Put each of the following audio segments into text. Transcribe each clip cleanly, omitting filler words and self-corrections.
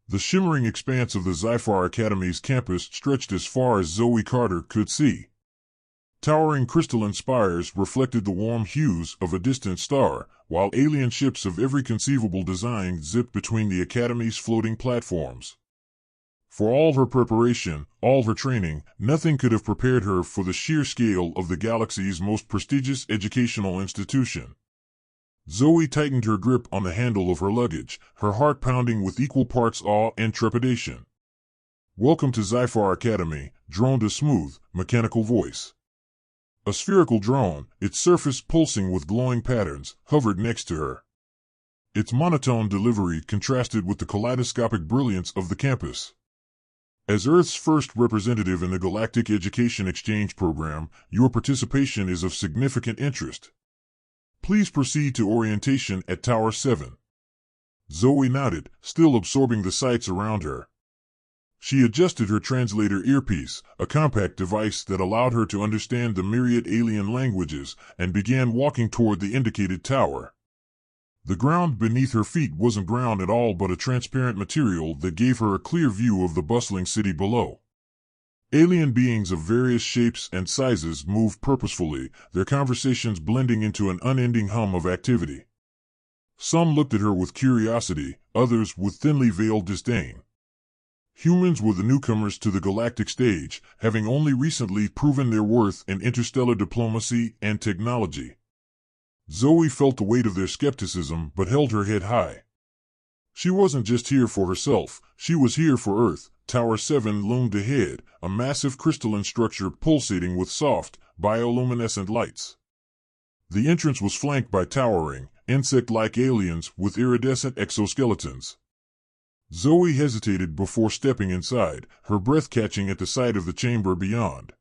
The shimmering expanse of the Xyphar Academy's campus stretched as far as Zoe Carter could see. Towering crystalline spires reflected the warm hues of a distant star, while alien ships of every conceivable design zipped between the Academy's floating platforms. For all her preparation, all her training, nothing could have prepared her for the sheer scale of the galaxy's most prestigious educational institution. Zoe tightened her grip on the handle of her luggage, her heart pounding with equal parts awe and trepidation. "Welcome to Xyphar Academy," droned a smooth, mechanical voice. A spherical drone, its surface pulsing with glowing patterns, hovered next to her. Its monotone delivery contrasted with the kaleidoscopic brilliance of the campus. As Earth's first representative in the Galactic Education Exchange Program, your participation is of significant interest. Please proceed to orientation at Tower 7. Zoe nodded, still absorbing the sights around her. She adjusted her translator earpiece, a compact device that allowed her to understand the myriad alien languages, and began walking toward the indicated tower. The ground beneath her feet wasn't ground at all but a transparent material that gave her a clear view of the bustling city below. Alien beings of various shapes and sizes moved purposefully, their conversations blending into an unending hum of activity. Some looked at her with curiosity, others with thinly veiled disdain. Humans were the newcomers to the galactic stage, having only recently proven their worth in interstellar diplomacy and technology. Zoe felt the weight of their skepticism but held her head high. She wasn't just here for herself, she was here for Earth. Tower 7 loomed ahead, a massive crystalline structure pulsating with soft, bioluminescent lights. The entrance was flanked by towering, insect-like aliens with iridescent exoskeletons. Zoe hesitated before stepping inside, her breath catching at the sight of the chamber beyond.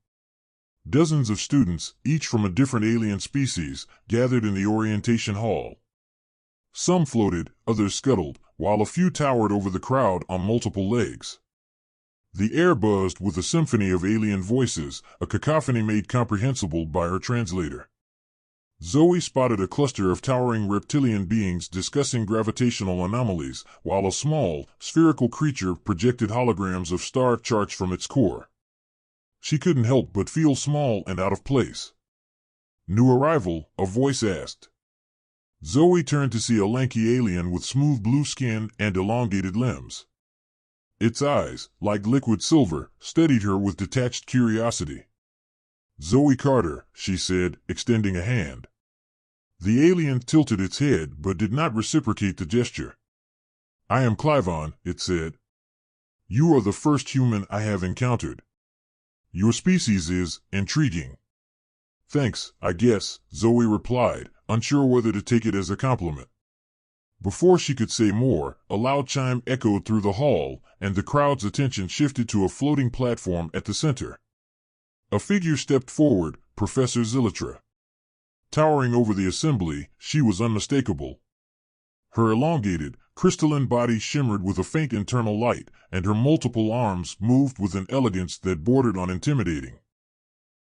Dozens of students, each from a different alien species, gathered in the orientation hall. Some floated, others scuttled, while a few towered over the crowd on multiple legs. The air buzzed with a symphony of alien voices, a cacophony made comprehensible by her translator. Zoe spotted a cluster of towering reptilian beings discussing gravitational anomalies, while a small, spherical creature projected holograms of star charts from its core. She couldn't help but feel small and out of place. "New arrival?" a voice asked. Zoe turned to see a lanky alien with smooth blue skin and elongated limbs. Its eyes, like liquid silver, studied her with detached curiosity. "Zoe Carter," she said, extending a hand. The alien tilted its head but did not reciprocate the gesture. "I am Clivon," it said. "You are the first human I have encountered. Your species is intriguing." "Thanks, I guess," Zoe replied, unsure whether to take it as a compliment. Before she could say more, a loud chime echoed through the hall, and the crowd's attention shifted to a floating platform at the center. A figure stepped forward, Professor Zylitra. Towering over the assembly, she was unmistakable. Her elongated, crystalline body shimmered with a faint internal light, and her multiple arms moved with an elegance that bordered on intimidating.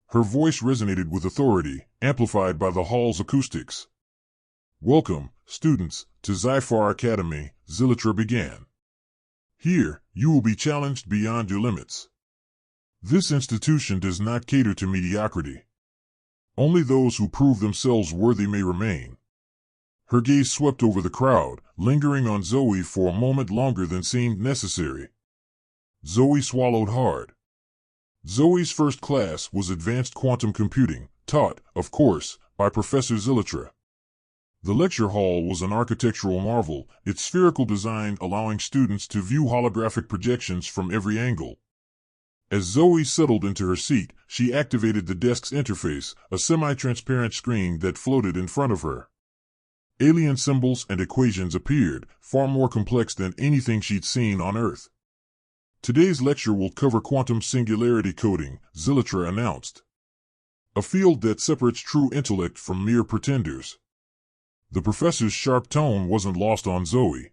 Her voice resonated with authority, amplified by the hall's acoustics. "Welcome, students, to Xyphar Academy," Zylitra began. "Here, you will be challenged beyond your limits. This institution does not cater to mediocrity. Only those who prove themselves worthy may remain." Her gaze swept over the crowd, lingering on Zoe for a moment longer than seemed necessary. Zoe swallowed hard. Zoe's first class was advanced quantum computing, taught, of course, by Professor Zylitra. The lecture hall was an architectural marvel, its spherical design allowing students to view holographic projections from every angle. As Zoe settled into her seat, she activated the desk's interface, a semi-transparent screen that floated in front of her. Alien symbols and equations appeared, far more complex than anything she'd seen on Earth. "Today's lecture will cover quantum singularity coding," Zylitra announced. "A field that separates true intellect from mere pretenders." The professor's sharp tone wasn't lost on Zoe.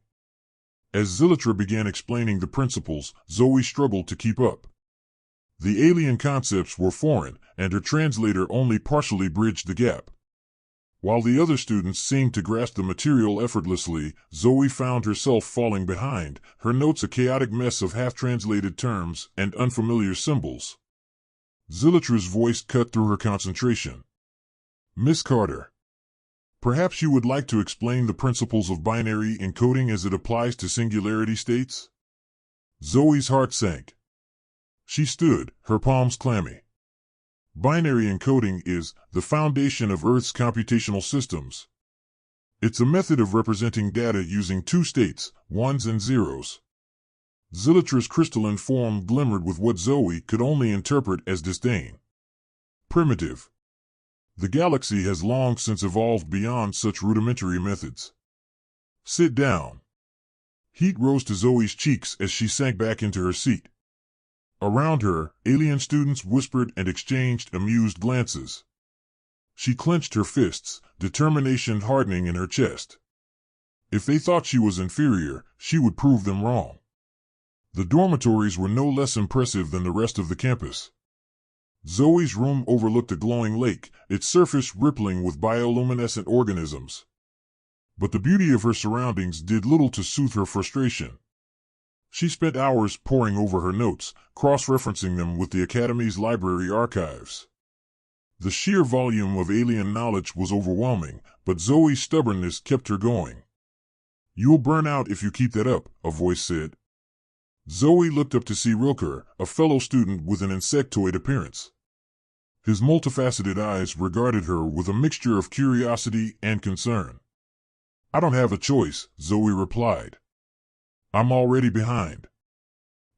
As Zylitra began explaining the principles, Zoe struggled to keep up. The alien concepts were foreign, and her translator only partially bridged the gap. While the other students seemed to grasp the material effortlessly, Zoe found herself falling behind, her notes a chaotic mess of half-translated terms and unfamiliar symbols. Xylitra's voice cut through her concentration. "Miss Carter, perhaps you would like to explain the principles of binary encoding as it applies to singularity states?" Zoe's heart sank. She stood, her palms clammy. Binary encoding is the foundation of Earth's computational systems. It's a method of representing data using two states, ones and zeros. Xylitra's crystalline form glimmered with what Zoe could only interpret as disdain. Primitive. The galaxy has long since evolved beyond such rudimentary methods. Sit down. Heat rose to Zoe's cheeks as she sank back into her seat. Around her, alien students whispered and exchanged amused glances. She clenched her fists, determination hardening in her chest. If they thought she was inferior, she would prove them wrong. The dormitories were no less impressive than the rest of the campus. Zoe's room overlooked a glowing lake, its surface rippling with bioluminescent organisms. But the beauty of her surroundings did little to soothe her frustration. She spent hours poring over her notes, cross-referencing them with the Academy's library archives. The sheer volume of alien knowledge was overwhelming, but Zoe's stubbornness kept her going. "You'll burn out if you keep that up," a voice said. Zoe looked up to see Rilker, a fellow student with an insectoid appearance. His multifaceted eyes regarded her with a mixture of curiosity and concern. "I don't have a choice," Zoe replied. "I'm already behind.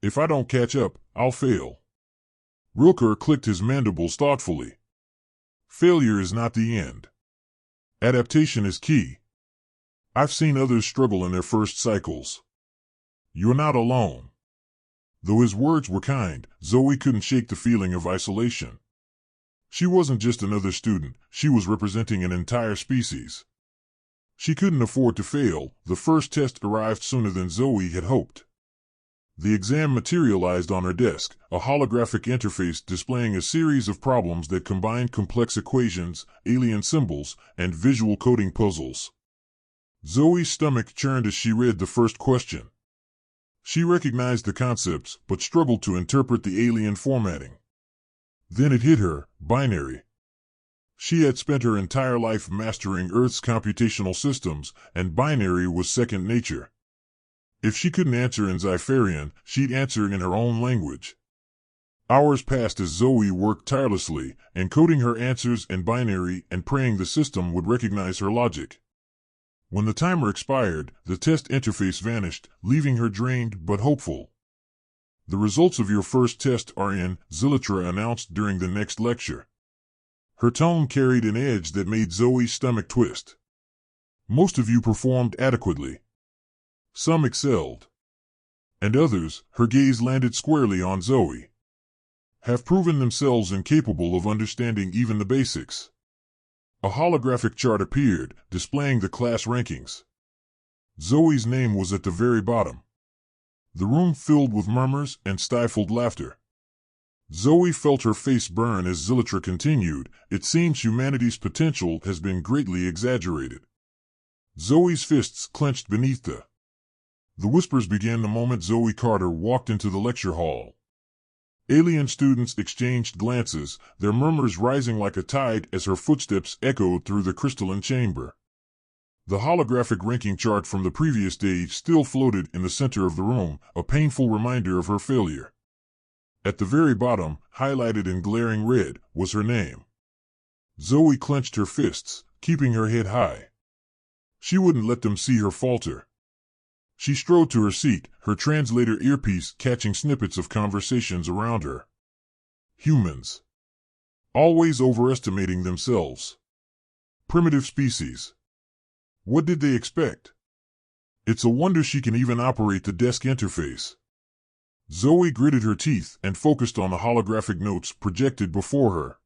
If I don't catch up, I'll fail." Rilker clicked his mandibles thoughtfully. "Failure is not the end. Adaptation is key. I've seen others struggle in their first cycles. You're not alone." Though his words were kind, Zoe couldn't shake the feeling of isolation. She wasn't just another student, she was representing an entire species. She couldn't afford to fail. The first test arrived sooner than Zoe had hoped. The exam materialized on her desk, a holographic interface displaying a series of problems that combined complex equations, alien symbols, and visual coding puzzles. Zoe's stomach churned as she read the first question. She recognized the concepts, but struggled to interpret the alien formatting. Then it hit her: binary. She had spent her entire life mastering Earth's computational systems, and binary was second nature. If she couldn't answer in Xypharian, she'd answer in her own language. Hours passed as Zoe worked tirelessly, encoding her answers in binary and praying the system would recognize her logic. When the timer expired, the test interface vanished, leaving her drained but hopeful. "The results of your first test are in," Xylitra announced during the next lecture. Her tone carried an edge that made Zoe's stomach twist. "Most of you performed adequately. Some excelled. And others," her gaze landed squarely on Zoe, "have proven themselves incapable of understanding even the basics." A holographic chart appeared, displaying the class rankings. Zoe's name was at the very bottom. The room filled with murmurs and stifled laughter. Zoe felt her face burn as Xylitra continued, "It seems humanity's potential has been greatly exaggerated." Zoe's fists clenched beneath her. The whispers began the moment Zoe Carter walked into the lecture hall. Alien students exchanged glances, their murmurs rising like a tide as her footsteps echoed through the crystalline chamber. The holographic ranking chart from the previous day still floated in the center of the room, a painful reminder of her failure. At the very bottom, highlighted in glaring red, was her name. Zoe clenched her fists, keeping her head high. She wouldn't let them see her falter. She strode to her seat, her translator earpiece catching snippets of conversations around her. Humans. Always overestimating themselves. Primitive species. What did they expect? It's a wonder she can even operate the desk interface. Zoe gritted her teeth and focused on the holographic notes projected before her.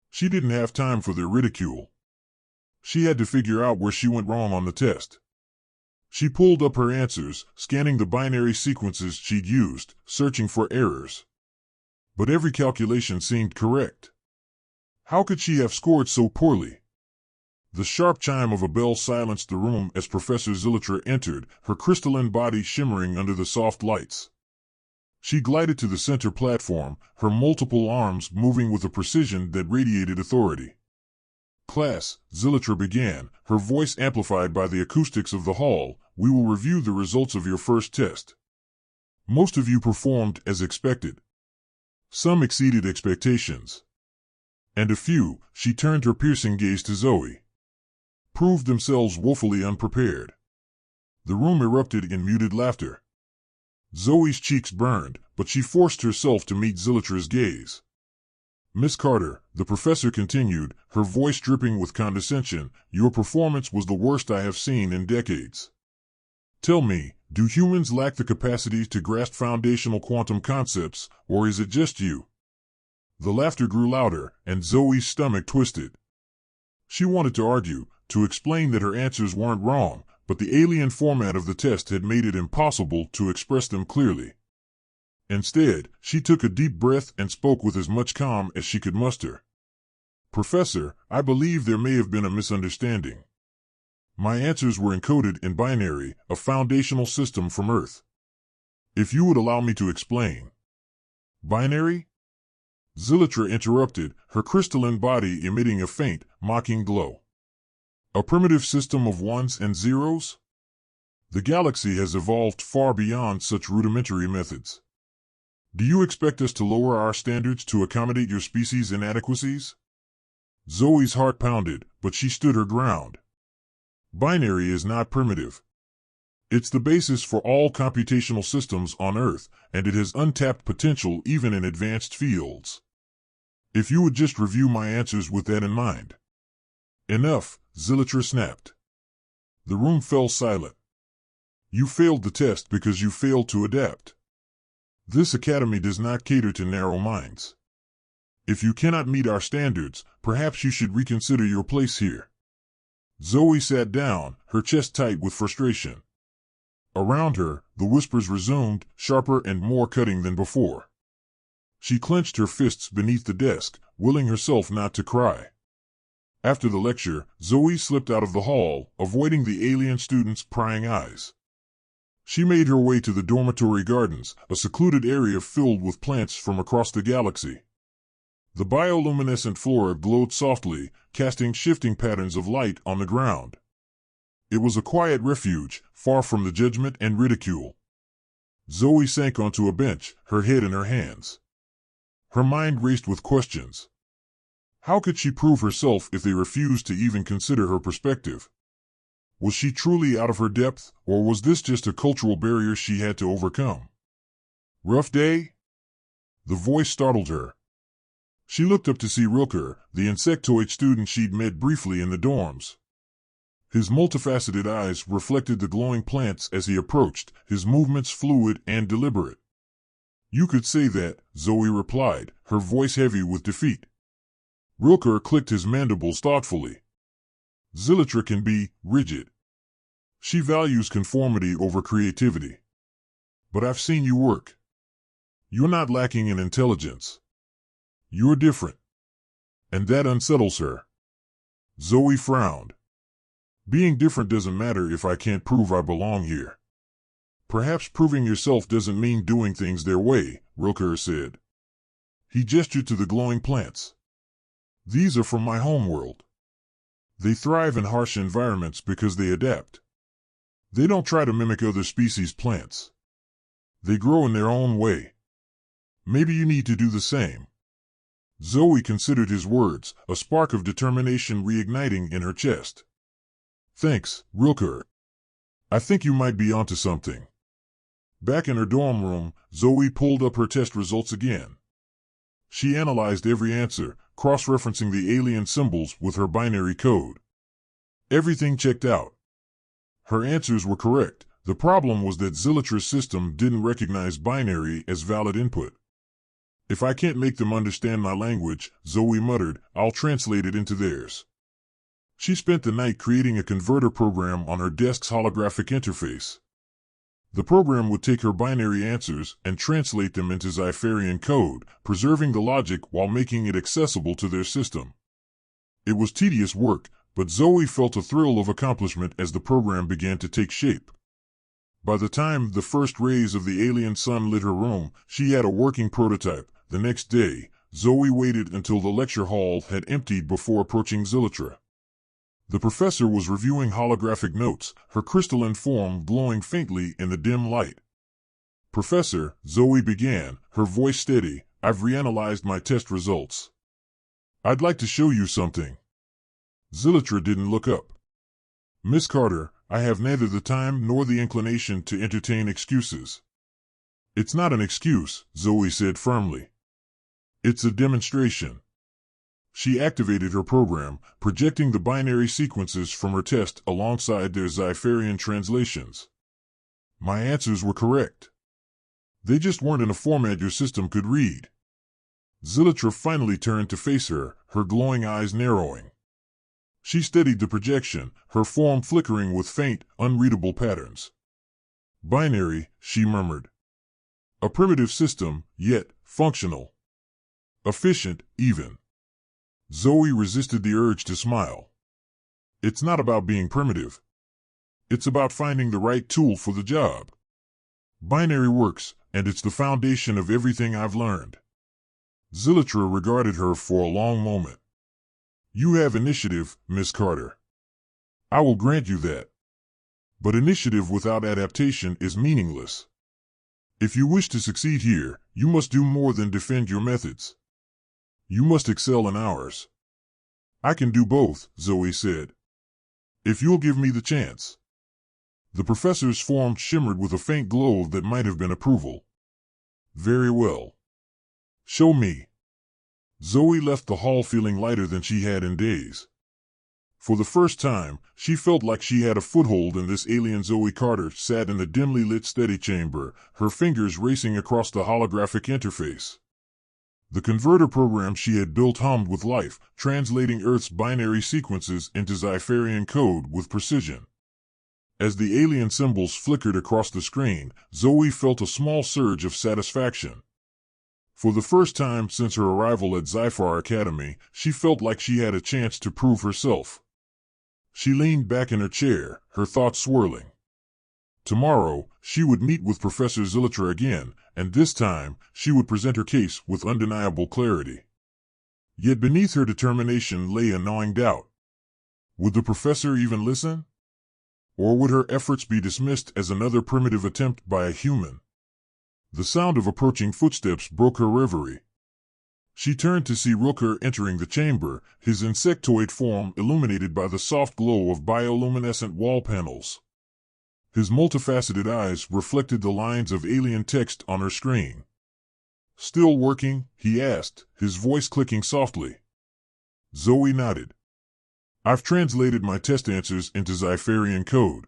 She didn't have time for their ridicule. She had to figure out where she went wrong on the test. She pulled up her answers, scanning the binary sequences she'd used, searching for errors. But every calculation seemed correct. How could she have scored so poorly? The sharp chime of a bell silenced the room as Professor Zilitra entered, her crystalline body shimmering under the soft lights. She glided to the center platform, her multiple arms moving with a precision that radiated authority. "Class," Zilitra began, her voice amplified by the acoustics of the hall, "we will review the results of your first test. Most of you performed as expected. Some exceeded expectations. And a few," she turned her piercing gaze to Zoe, "proved themselves woefully unprepared." The room erupted in muted laughter. Zoe's cheeks burned, but she forced herself to meet Zilitra's gaze. "Miss Carter," the professor continued, her voice dripping with condescension, "your performance was the worst I have seen in decades. Tell me, do humans lack the capacity to grasp foundational quantum concepts, or is it just you?" The laughter grew louder, and Zoe's stomach twisted. She wanted to argue, to explain that her answers weren't wrong, but the alien format of the test had made it impossible to express them clearly. Instead, she took a deep breath and spoke with as much calm as she could muster. "Professor, I believe there may have been a misunderstanding. My answers were encoded in binary, a foundational system from Earth. If you would allow me to explain." "Binary?" Zilitra interrupted, her crystalline body emitting a faint, mocking glow. "A primitive system of ones and zeros? The galaxy has evolved far beyond such rudimentary methods. Do you expect us to lower our standards to accommodate your species' inadequacies?" Zoe's heart pounded, but she stood her ground. "Binary is not primitive. It's the basis for all computational systems on Earth, and it has untapped potential even in advanced fields. If you would just review my answers with that in mind." "Enough," Zilitra snapped. The room fell silent. "You failed the test because you failed to adapt. This academy does not cater to narrow minds. If you cannot meet our standards, perhaps you should reconsider your place here." Zoe sat down, her chest tight with frustration. Around her, the whispers resumed, sharper and more cutting than before. She clenched her fists beneath the desk, willing herself not to cry. After the lecture, Zoe slipped out of the hall, avoiding the alien students' prying eyes. She made her way to the dormitory gardens, a secluded area filled with plants from across the galaxy. The bioluminescent flora glowed softly, casting shifting patterns of light on the ground. It was a quiet refuge, far from the judgment and ridicule. Zoe sank onto a bench, her head in her hands. Her mind raced with questions. How could she prove herself if they refused to even consider her perspective? Was she truly out of her depth, or was this just a cultural barrier she had to overcome? "Rough day?" The voice startled her. She looked up to see Rilker, the insectoid student she'd met briefly in the dorms. His multifaceted eyes reflected the glowing plants as he approached, his movements fluid and deliberate. "You could say that," Zoe replied, her voice heavy with defeat. Rilker clicked his mandibles thoughtfully. "Zilitra can be rigid. She values conformity over creativity. But I've seen you work. You're not lacking in intelligence. You're different. And that unsettles her." Zoe frowned. "Being different doesn't matter if I can't prove I belong here." "Perhaps proving yourself doesn't mean doing things their way," Rilker said. He gestured to the glowing plants. "These are from my homeworld. They thrive in harsh environments because they adapt. They don't try to mimic other species' plants. They grow in their own way. Maybe you need to do the same." Zoe considered his words, a spark of determination reigniting in her chest. "Thanks, Rilker. I think you might be onto something." Back in her dorm room, Zoe pulled up her test results again. She analyzed every answer, cross-referencing the alien symbols with her binary code. Everything checked out. Her answers were correct. The problem was that Zilitra's system didn't recognize binary as valid input. "If I can't make them understand my language," Zoe muttered, "I'll translate it into theirs." She spent the night creating a converter program on her desk's holographic interface. The program would take her binary answers and translate them into Xypharian code, preserving the logic while making it accessible to their system. It was tedious work, But Zoe felt a thrill of accomplishment as the program began to take shape. By the time the first rays of the alien sun lit her room, she had a working prototype. The next day, Zoe waited until the lecture hall had emptied before approaching Zilitra. The professor was reviewing holographic notes, her crystalline form glowing faintly in the dim light. "Professor," Zoe began, her voice steady, "I've reanalyzed my test results. I'd like to show you something." Zilitra didn't look up. "Miss Carter, I have neither the time nor the inclination to entertain excuses." "It's not an excuse," Zoe said firmly. "It's a demonstration." She activated her program, projecting the binary sequences from her test alongside their Xypharian translations. "My answers were correct. They just weren't in a format your system could read." Zilitra finally turned to face her, her glowing eyes narrowing. She steadied the projection, her form flickering with faint, unreadable patterns. "Binary," she murmured. "A primitive system, yet functional. Efficient, even." Zoe resisted the urge to smile. "It's not about being primitive. It's about finding the right tool for the job. Binary works, and it's the foundation of everything I've learned." Zilitra regarded her for a long moment. "You have initiative, Miss Carter. I will grant you that. But initiative without adaptation is meaningless. If you wish to succeed here, you must do more than defend your methods. You must excel in ours." "I can do both," Zoe said. "If you'll give me the chance." The professor's form shimmered with a faint glow that might have been approval. "Very well. Show me." Zoe left the hall feeling lighter than she had in days. For the first time, she felt like she had a foothold in this alien. Zoe Carter sat in the dimly lit study chamber, her fingers racing across the holographic interface. The converter program she had built hummed with life, translating Earth's binary sequences into Xypharian code with precision. As the alien symbols flickered across the screen, Zoe felt a small surge of satisfaction. For the first time since her arrival at Xyphar Academy, she felt like she had a chance to prove herself. She leaned back in her chair, her thoughts swirling. Tomorrow, she would meet with Professor Zilitra again, and this time, she would present her case with undeniable clarity. Yet beneath her determination lay a gnawing doubt. Would the professor even listen? Or would her efforts be dismissed as another primitive attempt by a human? The sound of approaching footsteps broke her reverie. She turned to see Rooker entering the chamber, his insectoid form illuminated by the soft glow of bioluminescent wall panels. His multifaceted eyes reflected the lines of alien text on her screen. "Still working?" he asked, his voice clicking softly. Zoe nodded. "I've translated my test answers into Xypharian code.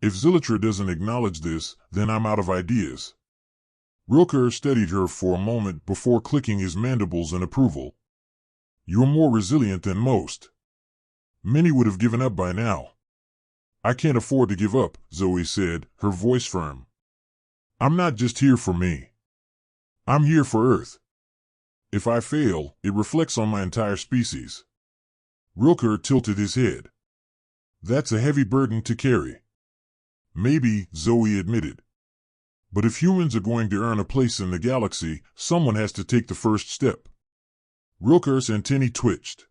If Zilitra doesn't acknowledge this, then I'm out of ideas." Rooker studied her for a moment before clicking his mandibles in approval. "You're more resilient than most. Many would have given up by now." "I can't afford to give up," Zoe said, her voice firm. "I'm not just here for me. I'm here for Earth. If I fail, it reflects on my entire species." Rooker tilted his head. "That's a heavy burden to carry." "Maybe," Zoe admitted. "But if humans are going to earn a place in the galaxy, someone has to take the first step." Rooker's antennae twitched.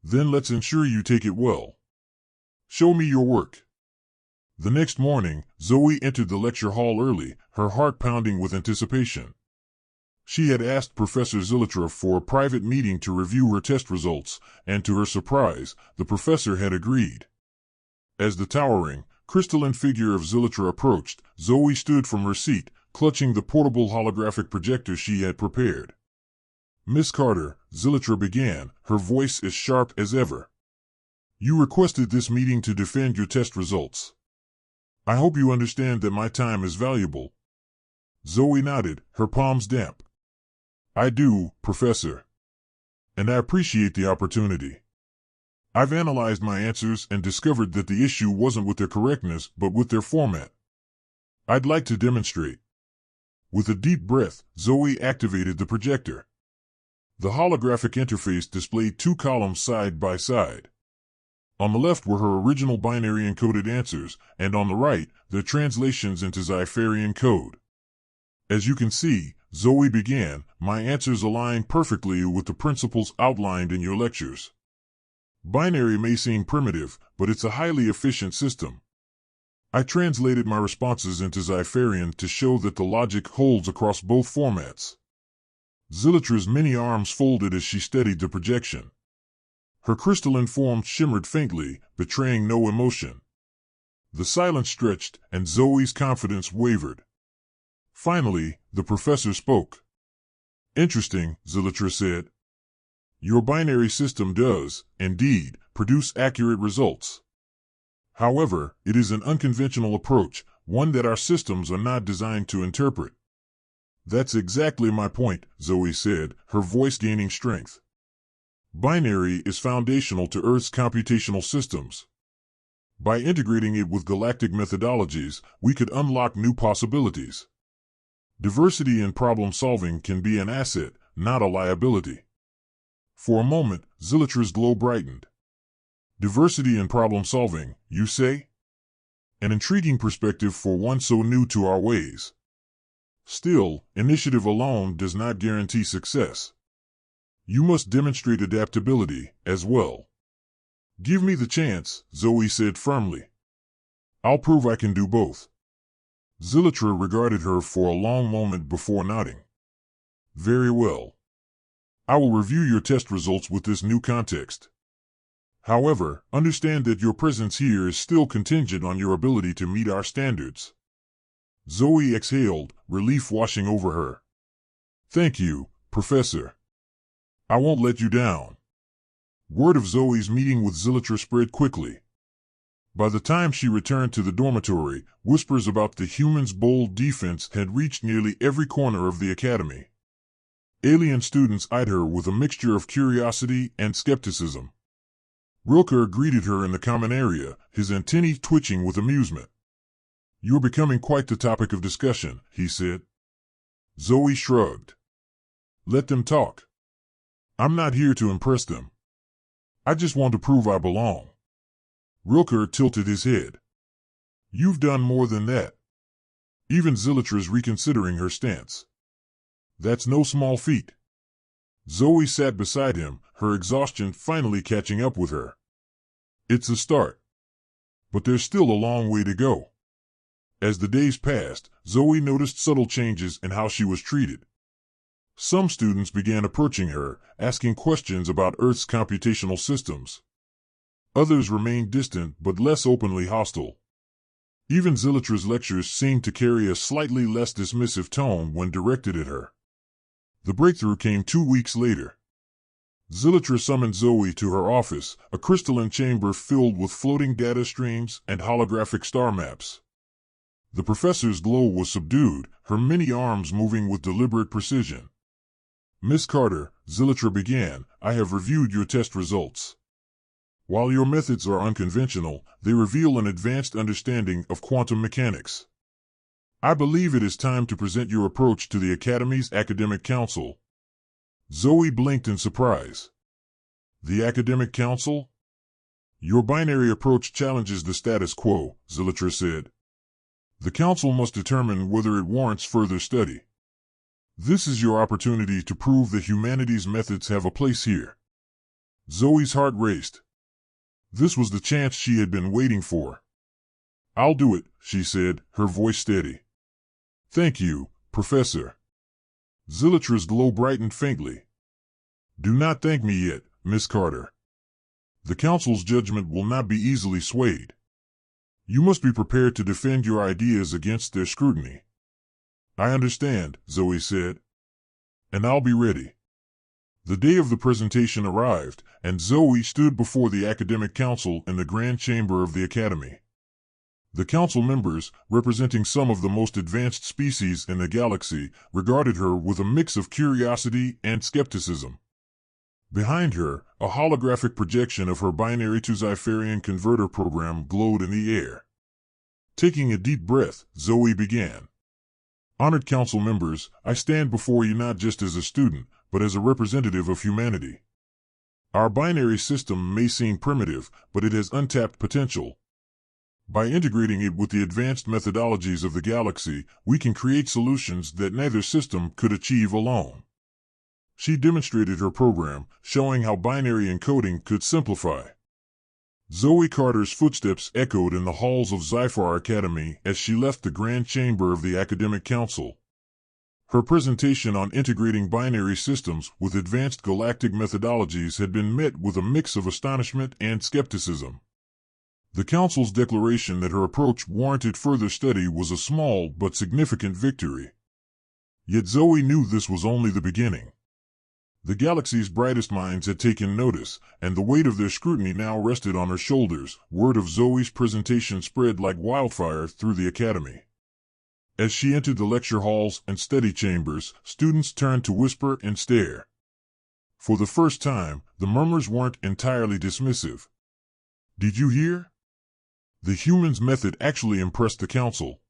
"Then let's ensure you take it well. Show me your work." The next morning, Zoe entered the lecture hall early, her heart pounding with anticipation. She had asked Professor Zilitra for a private meeting to review her test results, and to her surprise, the professor had agreed. As the towering, crystalline figure of Zilitra approached, Zoe stood from her seat, clutching the portable holographic projector she had prepared. "Miss Carter," Zilitra began, her voice as sharp as ever. "You requested this meeting to defend your test results. I hope you understand that my time is valuable." Zoe nodded, her palms damp. "I do, Professor. And I appreciate the opportunity. I've analyzed my answers and discovered that the issue wasn't with their correctness but with their format. I'd like to demonstrate." With a deep breath, Zoe activated the projector. The holographic interface displayed two columns side by side. On the left were her original binary encoded answers, and on the right, their translations into Xypharian code. As you can see, Zoe began, my answers align perfectly with the principles outlined in your lectures. Binary may seem primitive, but it's a highly efficient system. I translated my responses into Xypharian to show that the logic holds across both formats. Zilitra's many arms folded as she steadied the projection. Her crystalline form shimmered faintly, betraying no emotion. The silence stretched, and Zoe's confidence wavered. Finally, the professor spoke. Interesting, Zilitra said. Your binary system does, indeed, produce accurate results. However, it is an unconventional approach, one that our systems are not designed to interpret. That's exactly my point, Zoe said, her voice gaining strength. Binary is foundational to Earth's computational systems. By integrating it with galactic methodologies, we could unlock new possibilities. Diversity in problem solving can be an asset, not a liability. For a moment, Zilitra's glow brightened. Diversity in problem solving, you say? An intriguing perspective for one so new to our ways. Still, initiative alone does not guarantee success. You must demonstrate adaptability, as well. Give me the chance, Zoe said firmly. I'll prove I can do both. Zilitra regarded her for a long moment before nodding. Very well. I will review your test results with this new context. However, understand that your presence here is still contingent on your ability to meet our standards. Zoe exhaled, relief washing over her. Thank you, Professor. I won't let you down. Word of Zoe's meeting with Zilitra spread quickly. By the time she returned to the dormitory, whispers about the humans' bold defense had reached nearly every corner of the academy. Alien students eyed her with a mixture of curiosity and skepticism. Rilke greeted her in the common area, his antennae twitching with amusement. You're becoming quite the topic of discussion, he said. Zoe shrugged. Let them talk. I'm not here to impress them. I just want to prove I belong. Rilke tilted his head. You've done more than that. Even Zilitra's reconsidering her stance. That's no small feat. Zoe sat beside him, her exhaustion finally catching up with her. It's a start. But there's still a long way to go. As the days passed, Zoe noticed subtle changes in how she was treated. Some students began approaching her, asking questions about Earth's computational systems. Others remained distant but less openly hostile. Even Zilitra's lectures seemed to carry a slightly less dismissive tone when directed at her. The breakthrough came 2 weeks later. Zilitra summoned Zoe to her office, a crystalline chamber filled with floating data streams and holographic star maps. The professor's glow was subdued, her many arms moving with deliberate precision. Miss Carter, Zilitra began, I have reviewed your test results. While your methods are unconventional, they reveal an advanced understanding of quantum mechanics. I believe it is time to present your approach to the Academy's Academic Council. Zoe blinked in surprise. The Academic Council? Your binary approach challenges the status quo, Zilitra said. The Council must determine whether it warrants further study. This is your opportunity to prove that humanity's methods have a place here. Zoe's heart raced. This was the chance she had been waiting for. I'll do it, she said, her voice steady. Thank you, Professor. Zilitra's glow brightened faintly. Do not thank me yet, Miss Carter. The Council's judgment will not be easily swayed. You must be prepared to defend your ideas against their scrutiny. I understand, Zoe said. And I'll be ready. The day of the presentation arrived, and Zoe stood before the Academic Council in the Grand Chamber of the Academy. The council members, representing some of the most advanced species in the galaxy, regarded her with a mix of curiosity and skepticism. Behind her, a holographic projection of her binary-to-Xypharian converter program glowed in the air. Taking a deep breath, Zoe began. Honored council members, I stand before you not just as a student, but as a representative of humanity. Our binary system may seem primitive, but it has untapped potential. By integrating it with the advanced methodologies of the galaxy, we can create solutions that neither system could achieve alone. She demonstrated her program, showing how binary encoding could simplify. Zoe Carter's footsteps echoed in the halls of Xyphar Academy as she left the grand chamber of the academic council. Her presentation on integrating binary systems with advanced galactic methodologies had been met with a mix of astonishment and skepticism. The council's declaration that her approach warranted further study was a small but significant victory. Yet Zoe knew this was only the beginning. The galaxy's brightest minds had taken notice, and the weight of their scrutiny now rested on her shoulders. Word of Zoe's presentation spread like wildfire through the academy. As she entered the lecture halls and study chambers, students turned to whisper and stare. For the first time, the murmurs weren't entirely dismissive. "Did you hear? The human's method actually impressed the council.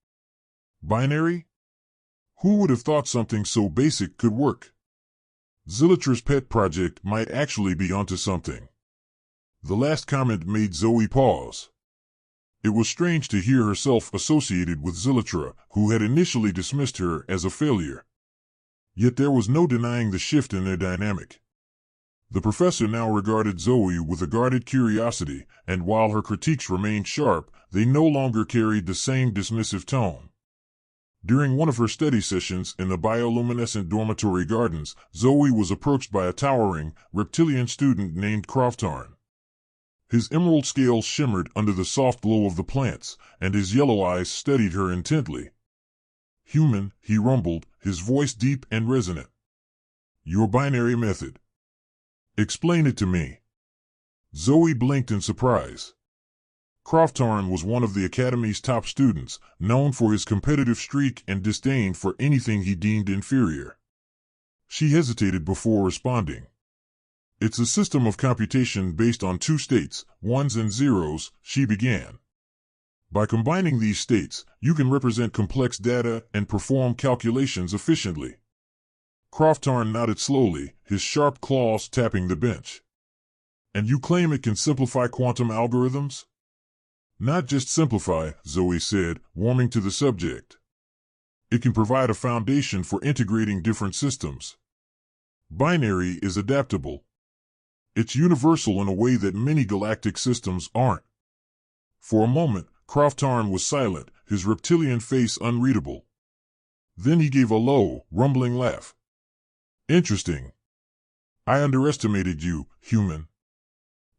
Binary? Who would have thought something so basic could work? Xylatra's pet project might actually be onto something." The last comment made Zoe pause. It was strange to hear herself associated with Xylatra, who had initially dismissed her as a failure. Yet there was no denying the shift in their dynamic. The professor now regarded Zoe with a guarded curiosity, and while her critiques remained sharp, they no longer carried the same dismissive tone. During one of her study sessions in the bioluminescent dormitory gardens, Zoe was approached by a towering, reptilian student named Croftarn. His emerald scales shimmered under the soft glow of the plants, and his yellow eyes studied her intently. "Human," he rumbled, his voice deep and resonant. "Your binary method. Explain it to me." Zoe blinked in surprise. Croftarn was one of the Academy's top students, known for his competitive streak and disdain for anything he deemed inferior. She hesitated before responding. "It's a system of computation based on two states, ones and zeros," she began. "By combining these states, you can represent complex data and perform calculations efficiently." Croftarn nodded slowly, his sharp claws tapping the bench. "And you claim it can simplify quantum algorithms?" "Not just simplify," Zoe said, warming to the subject. "It can provide a foundation for integrating different systems. Binary is adaptable. It's universal in a way that many galactic systems aren't." For a moment, Croftarn was silent, his reptilian face unreadable. Then he gave a low, rumbling laugh. "Interesting. I underestimated you, human.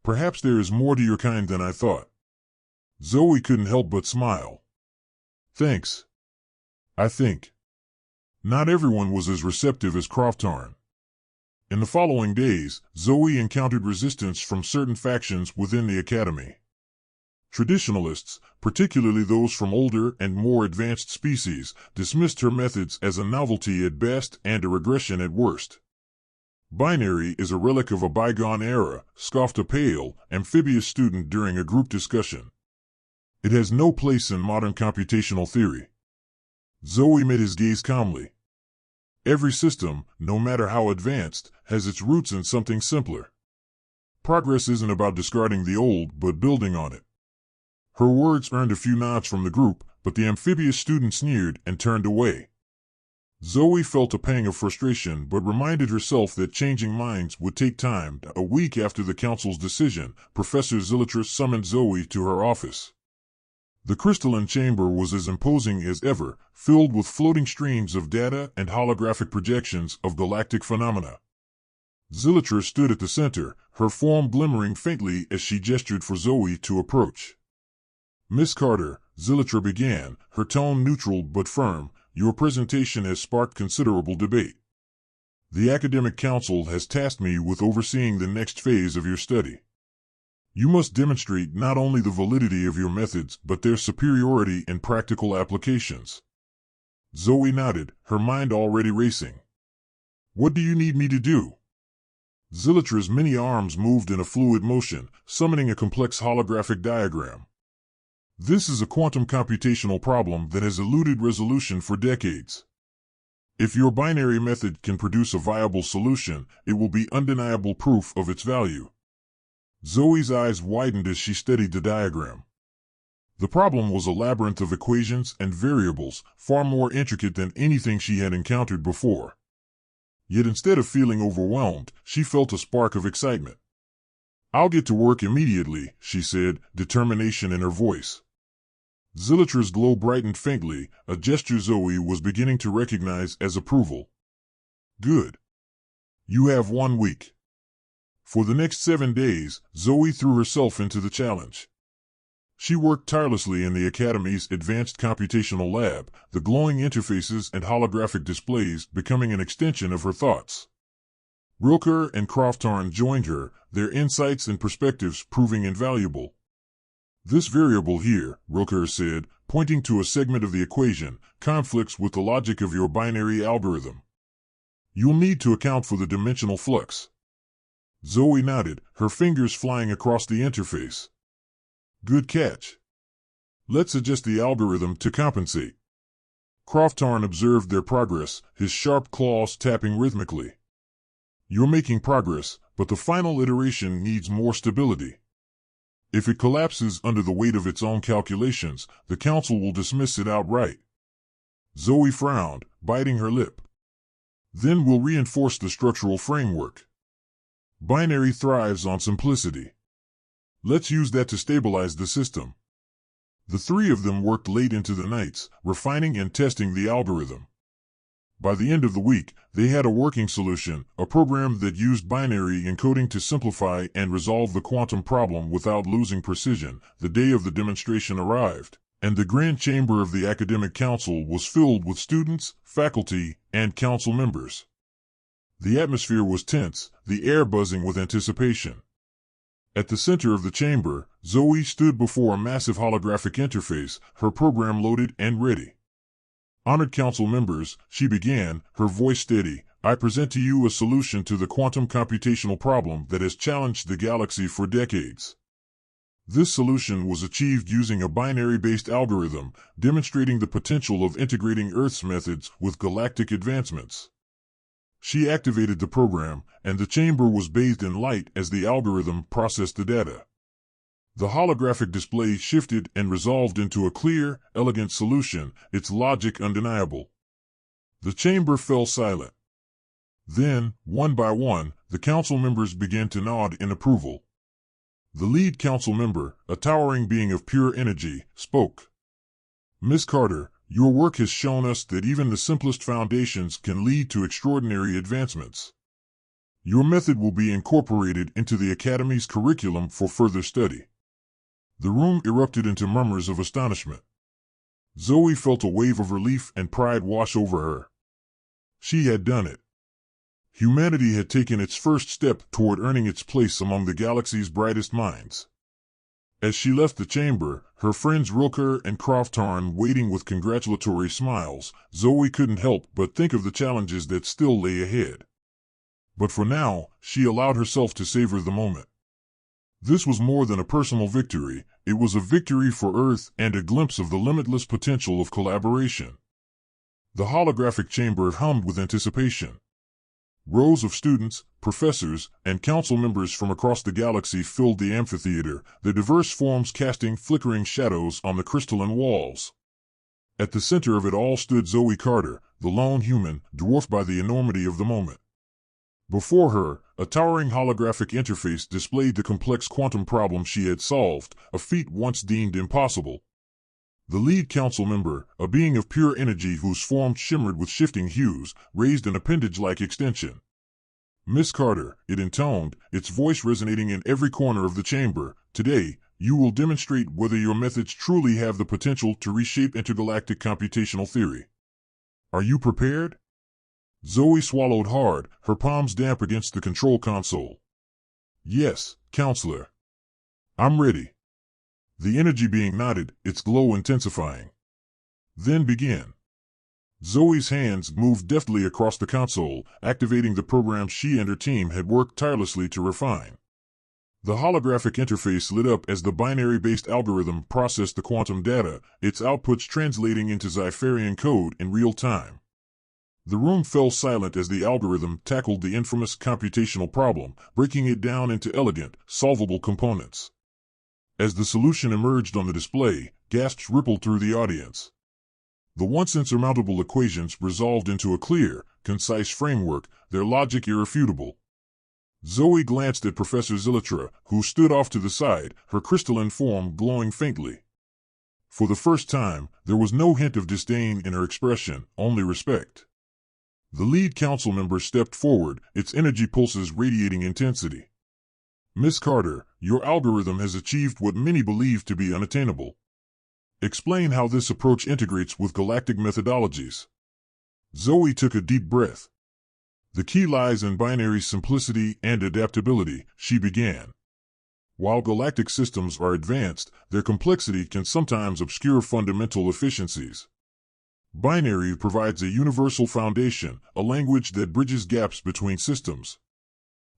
Perhaps there is more to your kind than I thought." Zoe couldn't help but smile. "Thanks. I think." Not everyone was as receptive as Croftarn. In the following days, Zoe encountered resistance from certain factions within the Academy. Traditionalists, particularly those from older and more advanced species, dismissed her methods as a novelty at best and a regression at worst. "Binary is a relic of a bygone era," scoffed a pale, amphibious student during a group discussion. "It has no place in modern computational theory." Zoe met his gaze calmly. "Every system, no matter how advanced, has its roots in something simpler. Progress isn't about discarding the old, but building on it." Her words earned a few nods from the group, but the amphibious student sneered and turned away. Zoe felt a pang of frustration but reminded herself that changing minds would take time. A week after the council's decision, Professor Xylatra summoned Zoe to her office. The crystalline chamber was as imposing as ever, filled with floating streams of data and holographic projections of galactic phenomena. Xylatra stood at the center, her form glimmering faintly as she gestured for Zoe to approach. "Miss Carter," Xylatra began, her tone neutral but firm, "your presentation has sparked considerable debate. The Academic Council has tasked me with overseeing the next phase of your study. You must demonstrate not only the validity of your methods but their superiority in practical applications." Zoe nodded, her mind already racing. "What do you need me to do?" Xylatra's many arms moved in a fluid motion, summoning a complex holographic diagram. "This is a quantum computational problem that has eluded resolution for decades. If your binary method can produce a viable solution, it will be undeniable proof of its value. Zoe's eyes widened as she studied the diagram. The problem was a labyrinth of equations and variables, far more intricate than anything she had encountered before. Yet instead of feeling overwhelmed, she felt a spark of excitement. "I'll get to work immediately," she said, determination in her voice. Zilitra's glow brightened faintly, a gesture Zoe was beginning to recognize as approval. "Good. You have 1 week." For the next 7 days, Zoe threw herself into the challenge. She worked tirelessly in the Academy's advanced computational lab, the glowing interfaces and holographic displays becoming an extension of her thoughts. Rilke and Croftarn joined her, their insights and perspectives proving invaluable. "This variable here," Rilke said, pointing to a segment of the equation, "conflicts with the logic of your binary algorithm. You'll need to account for the dimensional flux." Zoe nodded, her fingers flying across the interface. "Good catch. Let's adjust the algorithm to compensate." Croftarn observed their progress, his sharp claws tapping rhythmically. "You're making progress, but the final iteration needs more stability. If it collapses under the weight of its own calculations, the Council will dismiss it outright." Zoe frowned, biting her lip. "Then we'll reinforce the structural framework. Binary thrives on simplicity. Let's use that to stabilize the system." The three of them worked late into the nights, refining and testing the algorithm. By the end of the week, they had a working solution, a program that used binary encoding to simplify and resolve the quantum problem without losing precision. The day of the demonstration arrived, and the grand chamber of the academic council was filled with students, faculty, and council members. The atmosphere was tense, the air buzzing with anticipation. At the center of the chamber, Zoe stood before a massive holographic interface, her program loaded and ready. "Honored council members," she began, her voice steady, "I present to you a solution to the quantum computational problem that has challenged the galaxy for decades. This solution was achieved using a binary-based algorithm, demonstrating the potential of integrating Earth's methods with galactic advancements." She activated the program, and the chamber was bathed in light as the algorithm processed the data. The holographic display shifted and resolved into a clear, elegant solution, its logic undeniable. The chamber fell silent. Then, one by one, the council members began to nod in approval. The lead council member, a towering being of pure energy, spoke. "Ms. Carter, your work has shown us that even the simplest foundations can lead to extraordinary advancements. Your method will be incorporated into the Academy's curriculum for further study." The room erupted into murmurs of astonishment. Zoe felt a wave of relief and pride wash over her. She had done it. Humanity had taken its first step toward earning its place among the galaxy's brightest minds. As she left the chamber, her friends Rilke and Croftarn waiting with congratulatory smiles, Zoe couldn't help but think of the challenges that still lay ahead. But for now, she allowed herself to savor the moment. This was more than a personal victory, it was a victory for Earth and a glimpse of the limitless potential of collaboration. The holographic chamber hummed with anticipation. Rows of students, professors, and council members from across the galaxy filled the amphitheater, their diverse forms casting flickering shadows on the crystalline walls. At the center of it all stood Zoe Carter, the lone human, dwarfed by the enormity of the moment. Before her, a towering holographic interface displayed the complex quantum problem she had solved, a feat once deemed impossible. The lead council member, a being of pure energy whose form shimmered with shifting hues, raised an appendage-like extension. "Miss Carter," it intoned, its voice resonating in every corner of the chamber, "today, you will demonstrate whether your methods truly have the potential to reshape intergalactic computational theory. Are you prepared?" Zoe swallowed hard, her palms damp against the control console. "Yes, counselor. I'm ready." The energy being nodded, its glow intensifying. "Then begin." Zoe's hands moved deftly across the console, activating the program she and her team had worked tirelessly to refine. The holographic interface lit up as the binary-based algorithm processed the quantum data, its outputs translating into Xypharian code in real time. The room fell silent as the algorithm tackled the infamous computational problem, breaking it down into elegant, solvable components. As the solution emerged on the display, gasps rippled through the audience. The once insurmountable equations resolved into a clear, concise framework, their logic irrefutable. Zoe glanced at Professor Zilitra, who stood off to the side, her crystalline form glowing faintly. For the first time, there was no hint of disdain in her expression, only respect. The lead council member stepped forward, its energy pulses radiating intensity. Miss Carter, your algorithm has achieved what many believe to be unattainable. Explain how this approach integrates with galactic methodologies. Zoe took a deep breath. The key lies in binary simplicity and adaptability, she began. While galactic systems are advanced, their complexity can sometimes obscure fundamental efficiencies. Binary provides a universal foundation, a language that bridges gaps between systems.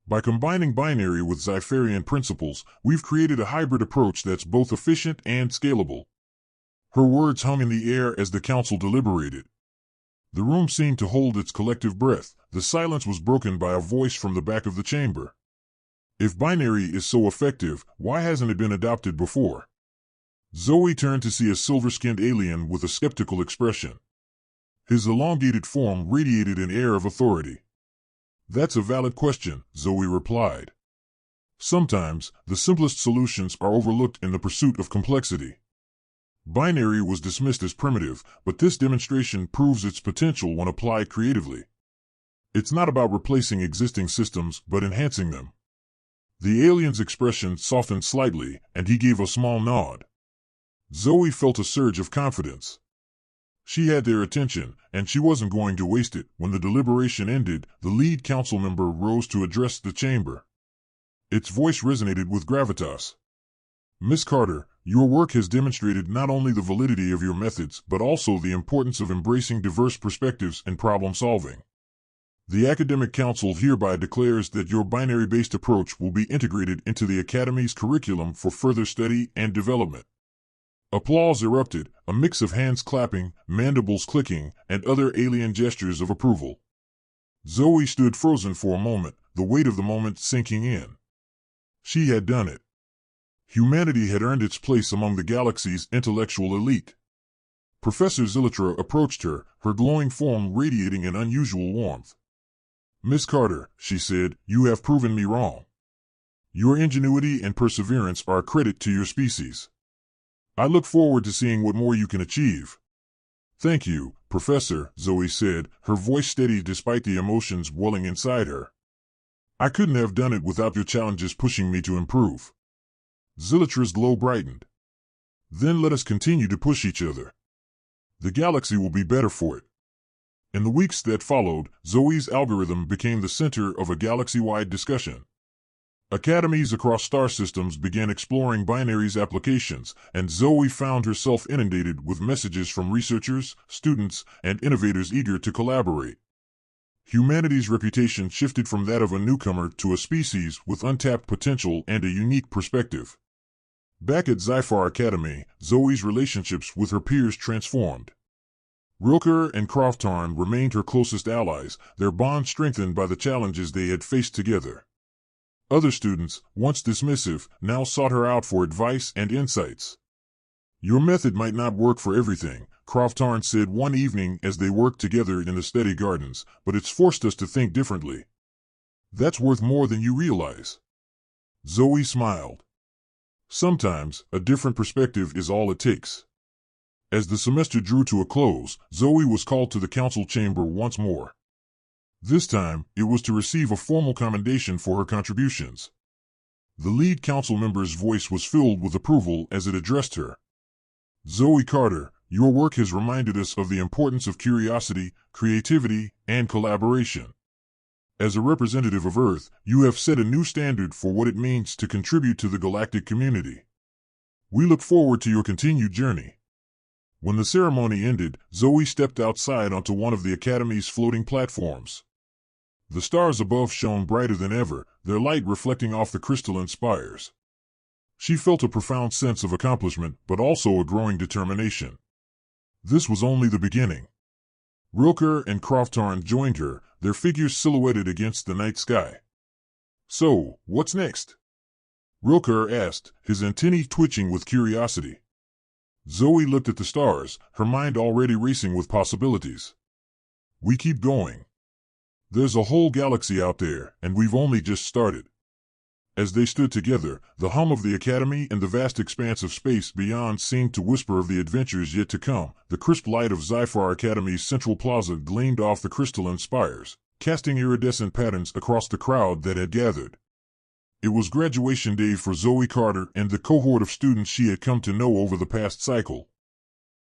By combining binary with Xypharian principles, we've created a hybrid approach that's both efficient and scalable. Her words hung in the air as the council deliberated. The room seemed to hold its collective breath. The silence was broken by a voice from the back of the chamber. If binary is so effective, why hasn't it been adopted before? Zoe turned to see a silver-skinned alien with a skeptical expression. His elongated form radiated an air of authority. That's a valid question, Zoe replied. Sometimes, the simplest solutions are overlooked in the pursuit of complexity. Binary was dismissed as primitive, but this demonstration proves its potential when applied creatively. It's not about replacing existing systems, but enhancing them. The alien's expression softened slightly, and he gave a small nod. Zoe felt a surge of confidence. She had their attention, and she wasn't going to waste it. When the deliberation ended, the lead council member rose to address the chamber. Its voice resonated with gravitas. Miss Carter, your work has demonstrated not only the validity of your methods, but also the importance of embracing diverse perspectives in problem solving. The Academic Council hereby declares that your binary-based approach will be integrated into the Academy's curriculum for further study and development. Applause erupted, a mix of hands clapping, mandibles clicking, and other alien gestures of approval. Zoe stood frozen for a moment, the weight of the moment sinking in. She had done it. Humanity had earned its place among the galaxy's intellectual elite. Professor Zilitra approached her, her glowing form radiating an unusual warmth. Miss Carter, she said, you have proven me wrong. Your ingenuity and perseverance are a credit to your species. I look forward to seeing what more you can achieve. Thank you, Professor, Zoe said, her voice steady despite the emotions welling inside her. I couldn't have done it without your challenges pushing me to improve. Zilitra's glow brightened. Then let us continue to push each other. The galaxy will be better for it. In the weeks that followed, Zoe's algorithm became the center of a galaxy-wide discussion. Academies across star systems began exploring binary's applications, and Zoe found herself inundated with messages from researchers, students, and innovators eager to collaborate. Humanity's reputation shifted from that of a newcomer to a species with untapped potential and a unique perspective. Back at Xyphar Academy, Zoe's relationships with her peers transformed. Rilker and Croftarn remained her closest allies, their bond strengthened by the challenges they had faced together. Other students, once dismissive, now sought her out for advice and insights. Your method might not work for everything, Croftarn said one evening as they worked together in the study gardens, but it's forced us to think differently. That's worth more than you realize. Zoe smiled. Sometimes, a different perspective is all it takes. As the semester drew to a close, Zoe was called to the council chamber once more. This time, it was to receive a formal commendation for her contributions. The lead council member's voice was filled with approval as it addressed her. Zoe Carter, your work has reminded us of the importance of curiosity, creativity, and collaboration. As a representative of Earth, you have set a new standard for what it means to contribute to the galactic community. We look forward to your continued journey. When the ceremony ended, Zoe stepped outside onto one of the Academy's floating platforms. The stars above shone brighter than ever, their light reflecting off the crystalline spires. She felt a profound sense of accomplishment, but also a growing determination. This was only the beginning. Rilke and Croftarn joined her, their figures silhouetted against the night sky. "So, what's next?" Rilke asked, his antennae twitching with curiosity. Zoe looked at the stars, her mind already racing with possibilities. "We keep going. There's a whole galaxy out there, and we've only just started." As they stood together, the hum of the Academy and the vast expanse of space beyond seemed to whisper of the adventures yet to come. The crisp light of Xyphar Academy's central plaza gleamed off the crystalline spires, casting iridescent patterns across the crowd that had gathered. It was graduation day for Zoe Carter and the cohort of students she had come to know over the past cycle.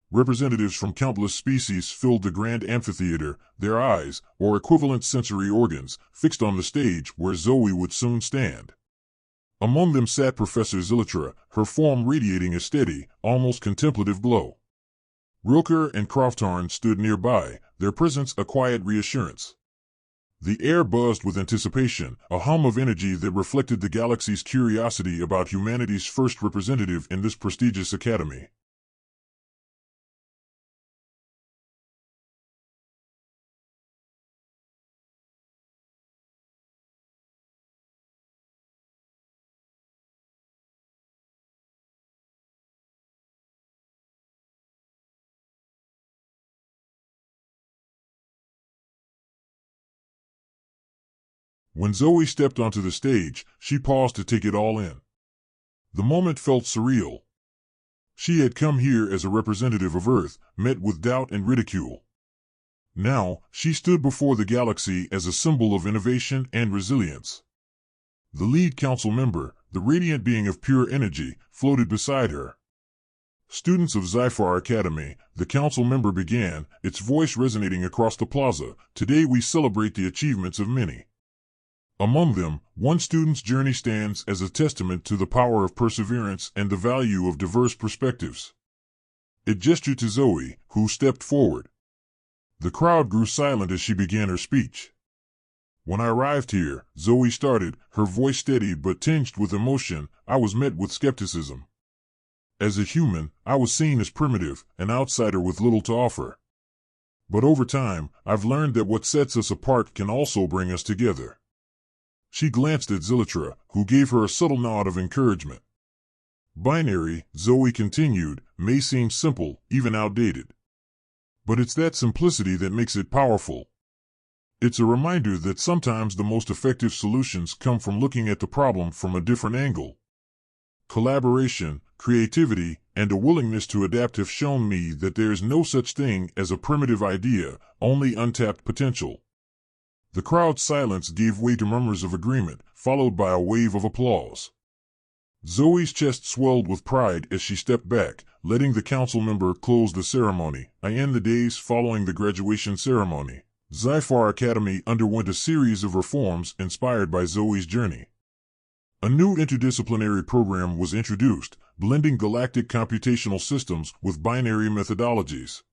Representatives from countless species filled the grand amphitheater, their eyes, or equivalent sensory organs, fixed on the stage where Zoe would soon stand. Among them sat Professor Xyphar, her form radiating a steady, almost contemplative glow. Rilke and Croftarn stood nearby, their presence a quiet reassurance. The air buzzed with anticipation, a hum of energy that reflected the galaxy's curiosity about humanity's first representative in this prestigious academy. When Zoe stepped onto the stage, she paused to take it all in. The moment felt surreal. She had come here as a representative of Earth, met with doubt and ridicule. Now, she stood before the galaxy as a symbol of innovation and resilience. The lead council member, the radiant being of pure energy, floated beside her. "Students of Xyphar Academy," the council member began, its voice resonating across the plaza, "today we celebrate the achievements of many. Among them, one student's journey stands as a testament to the power of perseverance and the value of diverse perspectives." It gestured to Zoe, who stepped forward. The crowd grew silent as she began her speech. "When I arrived here," Zoe started, her voice steady but tinged with emotion, "I was met with skepticism. As a human, I was seen as primitive, an outsider with little to offer. But over time, I've learned that what sets us apart can also bring us together." She glanced at Xyphar, who gave her a subtle nod of encouragement. "Binary," Zoe continued, "may seem simple, even outdated. But it's that simplicity that makes it powerful. It's a reminder that sometimes the most effective solutions come from looking at the problem from a different angle. Collaboration, creativity, and a willingness to adapt have shown me that there is no such thing as a primitive idea, only untapped potential." The crowd's silence gave way to murmurs of agreement, followed by a wave of applause. Zoe's chest swelled with pride as she stepped back, letting the council member close the ceremony. In the days following the graduation ceremony, Xyphar Academy underwent a series of reforms inspired by Zoe's journey. A new interdisciplinary program was introduced, blending galactic computational systems with binary methodologies.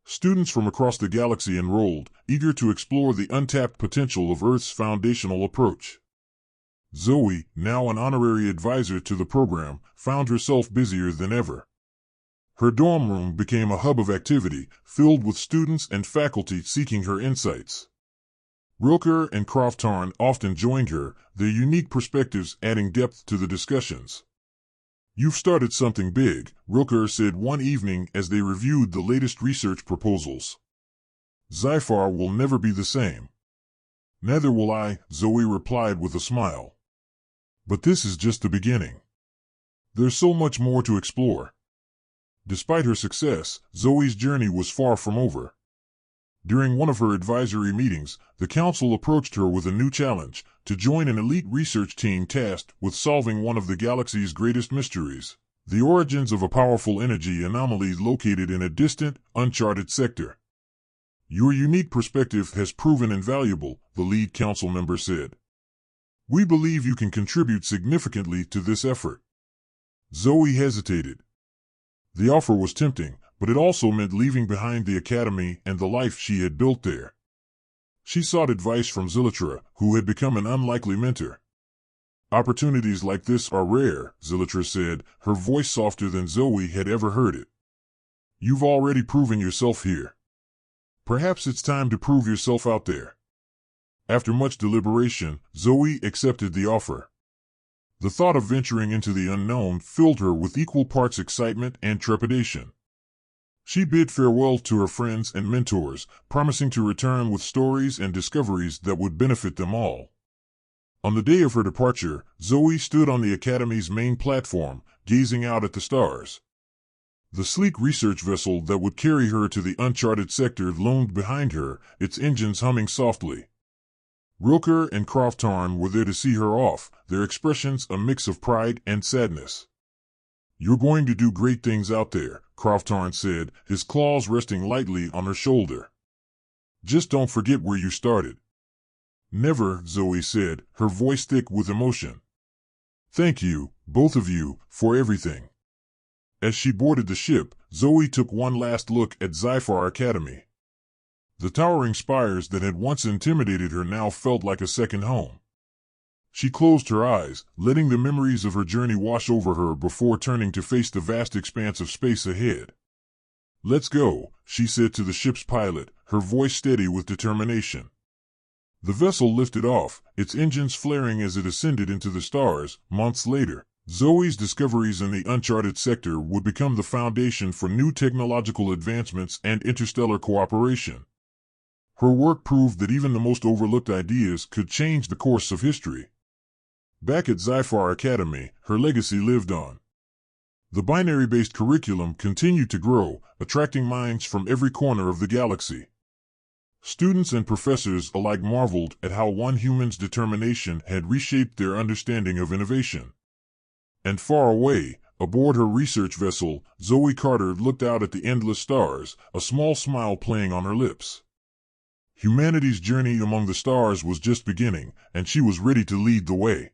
Students from across the galaxy enrolled, eager to explore the untapped potential of Earth's foundational approach. Zoe, now an honorary advisor to the program, found herself busier than ever. Her dorm room became a hub of activity, filled with students and faculty seeking her insights. Rilke and Croftarn often joined her, their unique perspectives adding depth to the discussions. "You've started something big," Rilke said one evening as they reviewed the latest research proposals. "Xyphar will never be the same." "Neither will I," Zoe replied with a smile. "But this is just the beginning. There's so much more to explore." Despite her success, Zoe's journey was far from over. During one of her advisory meetings, the council approached her with a new challenge: to join an elite research team tasked with solving one of the galaxy's greatest mysteries, the origins of a powerful energy anomaly located in a distant, uncharted sector. "Your unique perspective has proven invaluable," the lead council member said. "We believe you can contribute significantly to this effort." Zoe hesitated. The offer was tempting, but it also meant leaving behind the academy and the life she had built there. She sought advice from Xyphar, who had become an unlikely mentor. "Opportunities like this are rare," Xyphar said, her voice softer than Zoe had ever heard it. "You've already proven yourself here. Perhaps it's time to prove yourself out there. After much deliberation, Zoe accepted the offer. The thought of venturing into the unknown filled her with equal parts excitement and trepidation. She bid farewell to her friends and mentors, promising to return with stories and discoveries that would benefit them all. On the day of her departure, Zoe stood on the Academy's main platform, gazing out at the stars. The sleek research vessel that would carry her to the uncharted sector loomed behind her, its engines humming softly. Rilke and Croftarn were there to see her off, their expressions a mix of pride and sadness. "You're going to do great things out there," Croftarn said, his claws resting lightly on her shoulder. "Just don't forget where you started." "Never," Zoe said, her voice thick with emotion. "Thank you, both of you, for everything." As she boarded the ship, Zoe took one last look at Xyphar Academy. The towering spires that had once intimidated her now felt like a second home. She closed her eyes, letting the memories of her journey wash over her before turning to face the vast expanse of space ahead. "Let's go," she said to the ship's pilot, her voice steady with determination. The vessel lifted off, its engines flaring as it ascended into the stars. Months later, Zoe's discoveries in the uncharted sector would become the foundation for new technological advancements and interstellar cooperation. Her work proved that even the most overlooked ideas could change the course of history. Back at Xyphar Academy, her legacy lived on. The binary-based curriculum continued to grow, attracting minds from every corner of the galaxy. Students and professors alike marveled at how one human's determination had reshaped their understanding of innovation. And far away, aboard her research vessel, Zoe Carter looked out at the endless stars, a small smile playing on her lips. Humanity's journey among the stars was just beginning, and she was ready to lead the way.